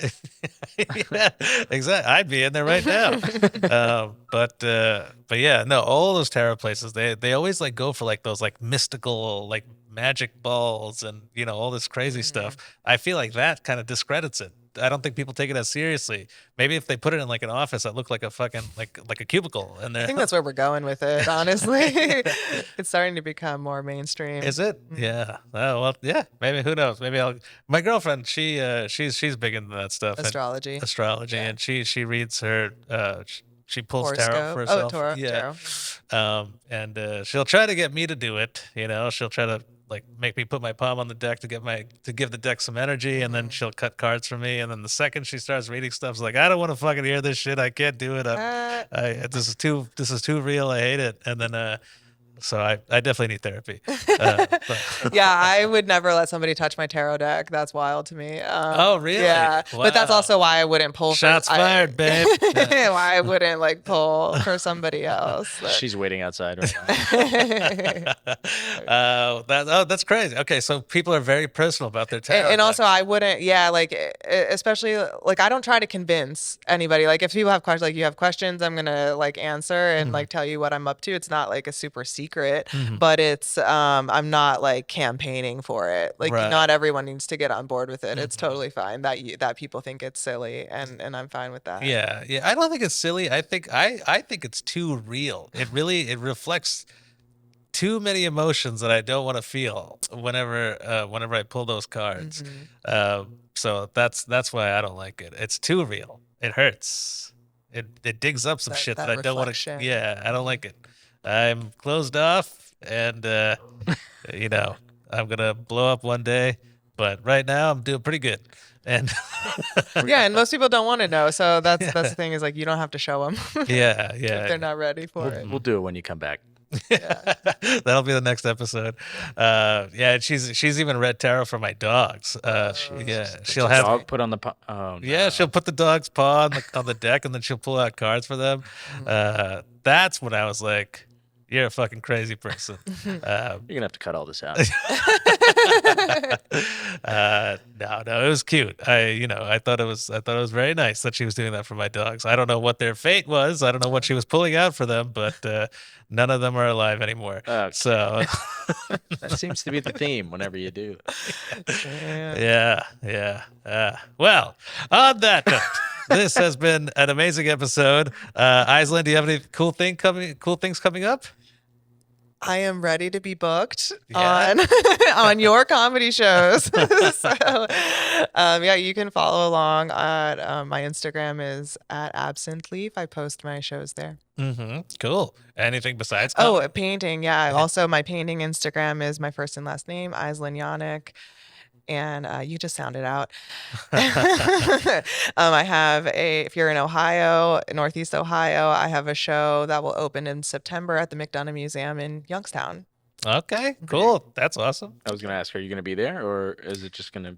Yeah, exactly. I'd be in there right now. But yeah, no, all those tarot places, they always like go for like those like mystical like magic balls and all this crazy stuff. I feel like that kind of discredits it. I don't think people take it as seriously. Maybe if they put it in like an office that looked like a fucking like a cubicle in there. I think that's where we're going with it, honestly. It's starting to become more mainstream. Is it? Yeah. Oh well. Yeah. Maybe. Who knows? Maybe I'll. My girlfriend. She's big into that stuff. and- Astrology. and she reads her. She pulls tarot for Horoscope. herself. Tarot. And she'll try to get me to do it. She'll try to like make me put my palm on the deck to give the deck some energy, and then she'll cut cards for me. And then the second she starts reading stuff, it's like, I don't want to fucking hear this shit. I can't do it. This is too real. I hate it. And then so I definitely need therapy. Yeah, I would never let somebody touch my tarot deck. That's wild to me. Oh, really? Yeah, but that's Wow. also why I wouldn't pull. Shots fired, babe. Why I wouldn't like pull for somebody else. But- She's waiting outside right now. That's crazy. Okay, so people are very personal about their tarot. and also decks. I wouldn't, yeah, like especially like I don't try to convince anybody. Like if people have questions, like you have questions, I'm gonna like answer and like tell you what I'm up to. It's not like a super secret, but it's I'm not like campaigning for it. Like Right. not everyone needs to get on board with it. It's totally fine that people think it's silly, and I'm fine with that. Yeah. I don't think it's silly. I think it's too real. It reflects too many emotions that I don't want to feel whenever I pull those cards. So that's why I don't like it. It's too real. It hurts. It digs up some shit that I don't want to. reflection. Yeah, I don't like it. I'm closed off, and I'm gonna blow up one day. But right now, I'm doing pretty good. And Yeah, and most people don't want to know. So that's the thing is like you don't have to show them yeah. if they're not ready for it. We'll do it when you come back. That'll be the next episode. Yeah, she's even read tarot for my dogs. She'll have Dog put on the. Oh, no. yeah, she'll put the dog's paw on the deck, and then she'll pull out cards for them. That's when I was like, "You're a fucking crazy person." You're gonna have to cut all this out. No, it was cute. I thought it was very nice that she was doing that for my dogs. I don't know what their fate was. I don't know what she was pulling out for them, but none of them are alive anymore. Okay. So That seems to be the theme whenever you do. yeah. Well, on that note, this has been an amazing episode. Aislinn, do you have any cool things coming up? I am ready to be booked Yeah. on your comedy shows. So, yeah, you can follow along at my Instagram is at Absinthe Leaf. I post my shows there. Cool. Anything besides? Oh, painting. Yeah. Also, my painting Instagram is my first and last name, Aislinn Janek. And you just sound it out. I have if you're in Ohio, Northeast Ohio, I have a show that will open in September at the McDonough Museum in Youngstown. Okay, cool. That's awesome. I was gonna ask, are you gonna be there, or is it just gonna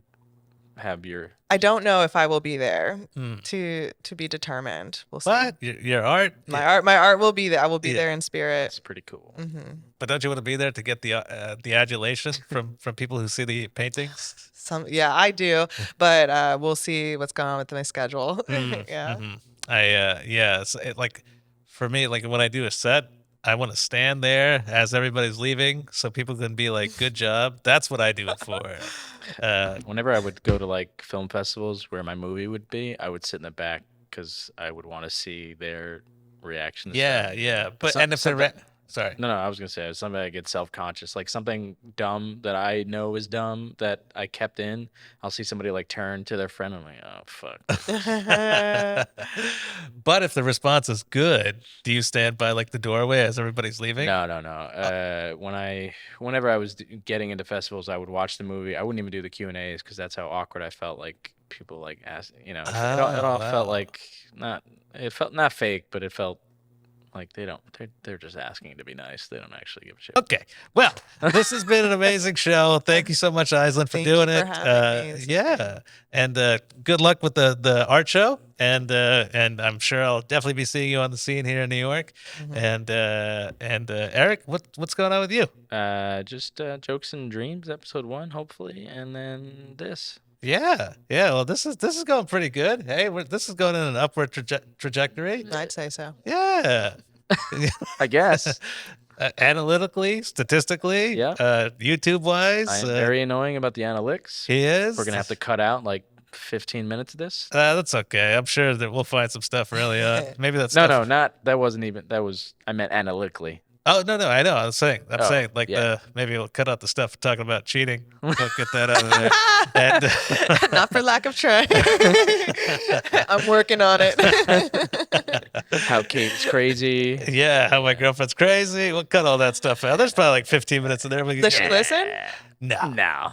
have your? I don't know if I will be there to be determined. We'll see. What? Your art? My art will be there. I will be there in spirit. It's pretty cool. But don't you want to be there to get the adulation from people who see the paintings? Yeah, I do, but we'll see what's going on with my schedule. Yeah. Like for me, like when I do a set, I want to stand there as everybody's leaving so people can be like, good job. That's what I do it for. Whenever I would go to like film festivals where my movie would be, I would sit in the back because I would want to see their reaction. to stuff. Yeah. But Some- and if they're Sorry. No, I was gonna say something I get self-conscious, like something dumb that I know is dumb that I kept in. I'll see somebody like turn to their friend. I'm like, oh fuck. But if the response is good, do you stand by like the doorway as everybody's leaving? No. Whenever I was getting into festivals, I would watch the movie. I wouldn't even do the Q&As because that's how awkward I felt. Like people like asked, it all felt wow. like it felt not fake, but it felt like they're just asking to be nice. They don't actually give a shit. Okay. Well, this has been an amazing show. Thank you so much, Aislinn, for Thank doing you it. for having me. This was Yeah. And good luck with the art show. And I'm sure I'll definitely be seeing you on the scene here in New York. And Eric, what's going on with you? Just Jokes and Dreams, episode 1, hopefully, and then this. Yeah. Well, this is going pretty good. Hey, this is going in an upward trajectory. I'd say so. Yeah. I guess. Analytically, statistically, Yeah. YouTube wise, I am very annoying about the analytics. he is. We're gonna have to cut out like 15 minutes of this. That's okay. I'm sure that we'll find some stuff early on. Maybe that's No, that wasn't even. I meant analytically. Oh no, I know. I'm saying like yeah. maybe we'll cut out the stuff talking about cheating. We'll get that out of there. And, Not for lack of trying. I'm working on it. How Kate's crazy. yeah, how my girlfriend's crazy. We'll cut all that stuff out. There's probably like 15 minutes in there. Does she listen? No. No.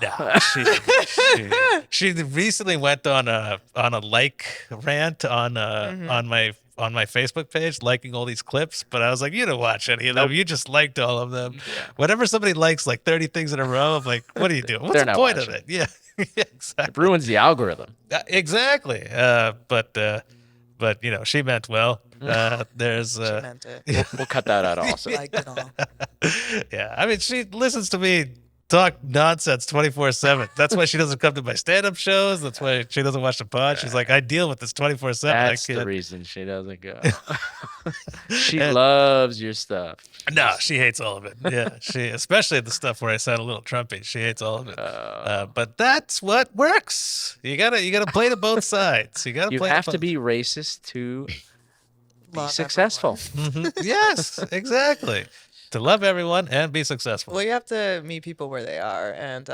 She recently went on a like rant on my Facebook page, liking all these clips, but I was like, you don't watch any of them. You just liked all of them. Whenever somebody likes like 30 things in a row, I'm like, what are you doing? What's They're the not point of watching. it? Yeah, exactly. It ruins the algorithm. Exactly. But she meant well. There's She meant it. We'll cut that out also. Liked it all. yeah. I mean, she listens to me talk nonsense 24/7. That's why she doesn't come to my stand-up shows. That's why she doesn't watch the pod. She's like, I deal with this 24/7. That's the reason she doesn't go. She loves your stuff. No, she hates all of it. Yeah, especially the stuff where I sound a little Trumpy. She hates all of it. But that's what works. You gotta play to both sides. You have to be racist to be Love successful. Yes, exactly. To love everyone and be successful. Well, you have to meet people where they are and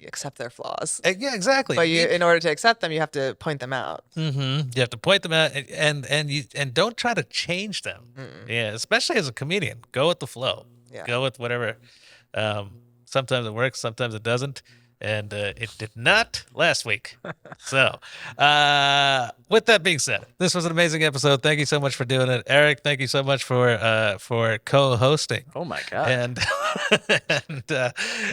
accept their flaws. Yeah, exactly. But in order to accept them, you have to point them out. You have to point them out and don't try to change them. Yeah, especially as a comedian, go with the flow. Yeah. Go with whatever. Sometimes it works, sometimes it doesn't, and it did not last week. So, with that being said, this was an amazing episode. Thank you so much for doing it, Eric. Thank you so much for co-hosting. Oh my god!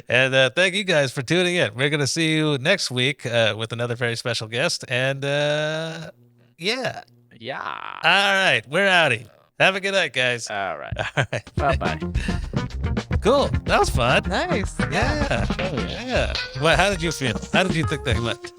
And thank you guys for tuning in. We're gonna see you next week with another very special guest. And yeah. Yeah. All right, we're outie. Have a good night, guys. All right. All right. Bye-bye. Cool. That was fun. Nice. Yeah. Well, how did you feel? How did you think that went?